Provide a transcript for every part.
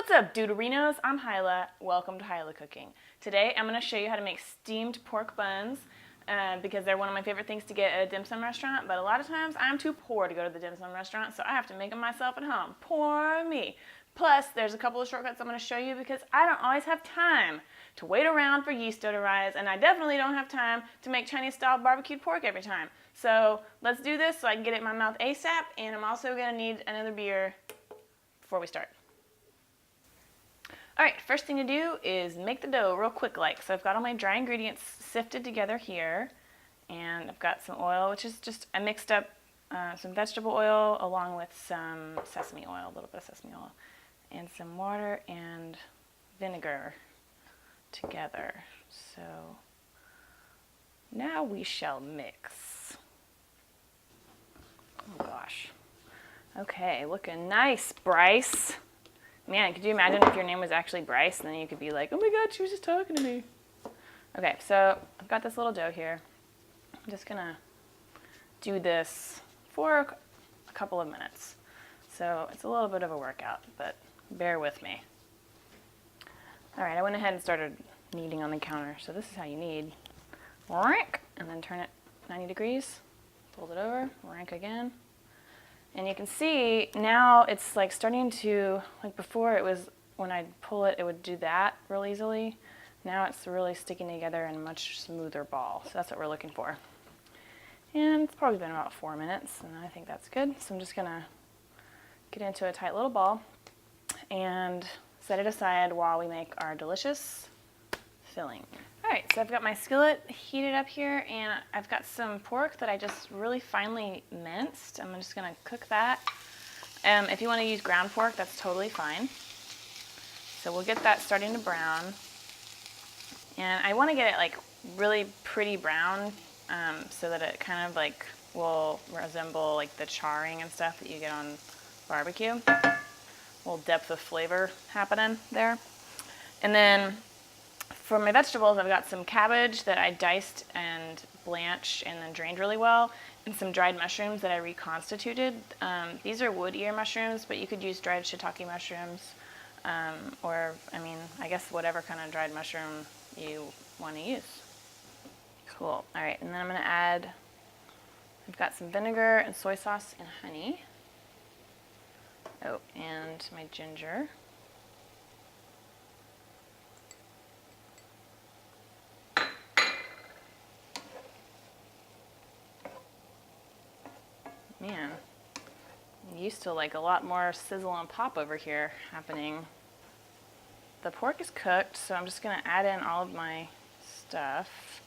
What's up, Duderinos? I'm Hilah. Welcome to Hilah Cooking. Today I'm going to show you how to make steamed pork buns because they're one of my favorite things to get at a dim sum restaurant, but a lot of times I'm too poor to go to the dim sum restaurant, so I have to make them myself at home. Poor me. Plus, there's a couple of shortcuts I'm going to show you because I don't always have time to wait around for yeast dough to rise, and I definitely don't have time to make Chinese-style barbecued pork every time. So let's do this so I can get it in my mouth ASAP, and I'm also going to need another beer before we start. Alright, first thing to do is make the dough real quick like. So I've got all my dry ingredients sifted together here, and I've got some oil, which is just, I mixed up some vegetable oil along with some sesame oil, a little bit of sesame oil, and some water and vinegar together. So now we shall mix. Oh gosh. Okay, looking nice, Bryce. Man, could you imagine if your name was actually Bryce, and then you could be like, oh my god, she was just talking to me. Okay, so I've got this little dough here. I'm just gonna do this for a couple of minutes. So it's a little bit of a workout, but bear with me. All right, I went ahead and started kneading on the counter. So this is how you knead. Rank, and then turn it 90 degrees. Fold it over, rank again. And you can see now it's like starting to, like before it was, when I'd pull it, it would do that real easily. Now it's really sticking together in a much smoother ball. So that's what we're looking for. And it's probably been about 4 minutes, and I think that's good. So I'm just gonna get into a tight little ball and set it aside while we make our delicious filling. All right, so I've got my skillet heated up here, and I've got some pork that I just really finely minced. I'm just gonna cook that. If you wanna use ground pork, that's totally fine. So we'll get that starting to brown. And I wanna get it like really pretty brown so that it kind of like will resemble like the charring and stuff that you get on barbecue. A little depth of flavor happening there. And then for my vegetables, I've got some cabbage that I diced and blanched and then drained really well, and some dried mushrooms that I reconstituted. These are wood ear mushrooms, but you could use dried shiitake mushrooms, or, I mean, I guess whatever kind of dried mushroom you want to use. Cool. All right, and then I'm going to add, I've got some vinegar and soy sauce and honey. Oh, and my ginger. Man, I'm used to like a lot more sizzle and pop over here happening. The pork is cooked, so I'm just gonna add in all of my stuff.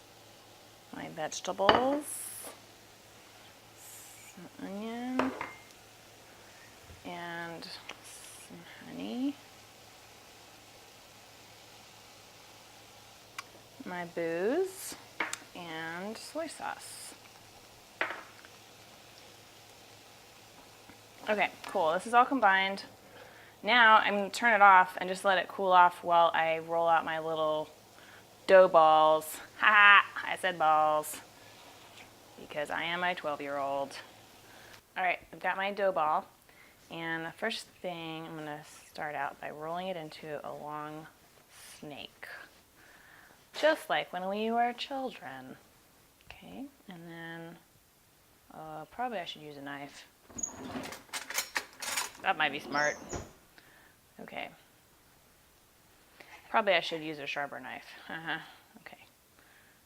My vegetables, some onion, and some honey. My booze, and soy sauce. Okay, cool. This is all combined. Now I'm going to turn it off and just let it cool off while I roll out my little dough balls. Ha! I said balls because I am a 12-year-old. All right, I've got my dough ball, and the first thing I'm going to start out by rolling it into a long snake, just like when we were children. Okay, and then probably I should use a knife. That might be smart. Okay. Probably I should use a sharper knife. Okay.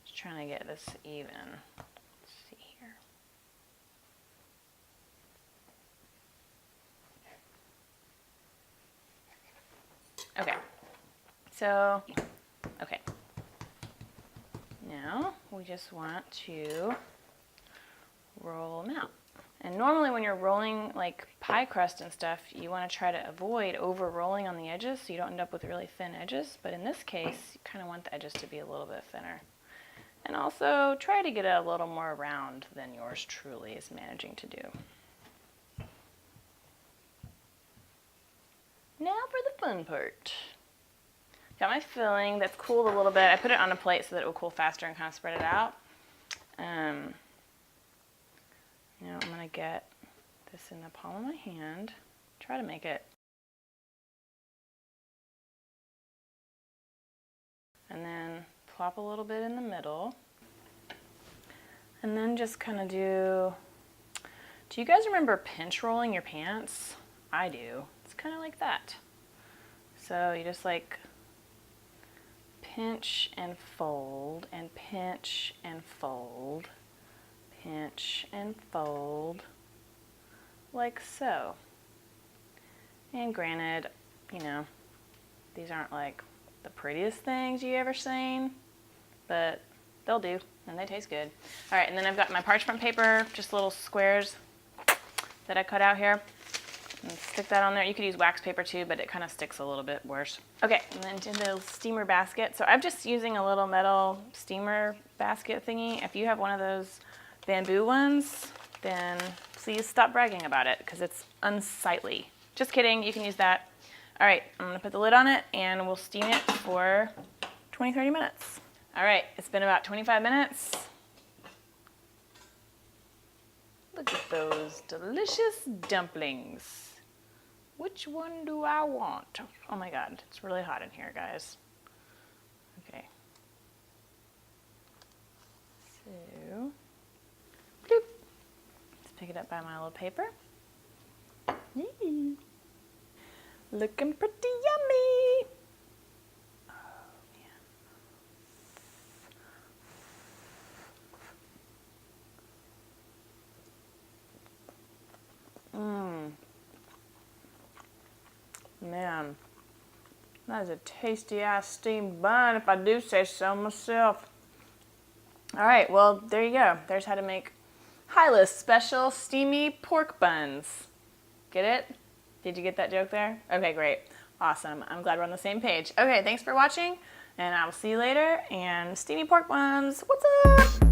Just trying to get this even. Let's see here. Okay. So, okay. Now we just want to roll them out. And normally when you're rolling like pie crust and stuff, you want to try to avoid over rolling on the edges so you don't end up with really thin edges. But in this case, you kind of want the edges to be a little bit thinner. And also try to get it a little more round than yours truly is managing to do. Now for the fun part. Got my filling that's cooled a little bit. I put it on a plate so that it will cool faster and kind of spread it out. Now I'm going to get this in the palm of my hand, try to make it plop a little bit in the middle. And then just kind of do you guys remember pinch rolling your pants? I do. It's kind of like that. So you just like pinch and fold and pinch and fold, pinch and fold, like so. And granted, you know, these aren't like the prettiest things you ever seen, but they'll do, and they taste good. All right, and then I've got my parchment paper, just little squares that I cut out here. And stick that on there. You could use wax paper too, but it kind of sticks a little bit worse. Okay, and then to the steamer basket. So I'm just using a little metal steamer basket thingy. If you have one of those bamboo ones, then please stop bragging about it because it's unsightly. Just kidding, you can use that. All right, I'm gonna put the lid on it and we'll steam it for 20-30 minutes. All right, it's been about 25 minutes. Look at those delicious dumplings. Which one do I want? Oh my God, it's really hot in here, guys. Okay. So, bloop. Let's pick it up by my little paper. Looking pretty yummy. Man, that is a tasty ass steamed bun if I do say so myself. All right, well, there you go. There's how to make Hilah's special steamy pork buns. Get it? Did you get that joke there? Okay, great. Awesome. I'm glad we're on the same page. Okay, thanks for watching, and I will see you later. And steamy pork buns, what's up?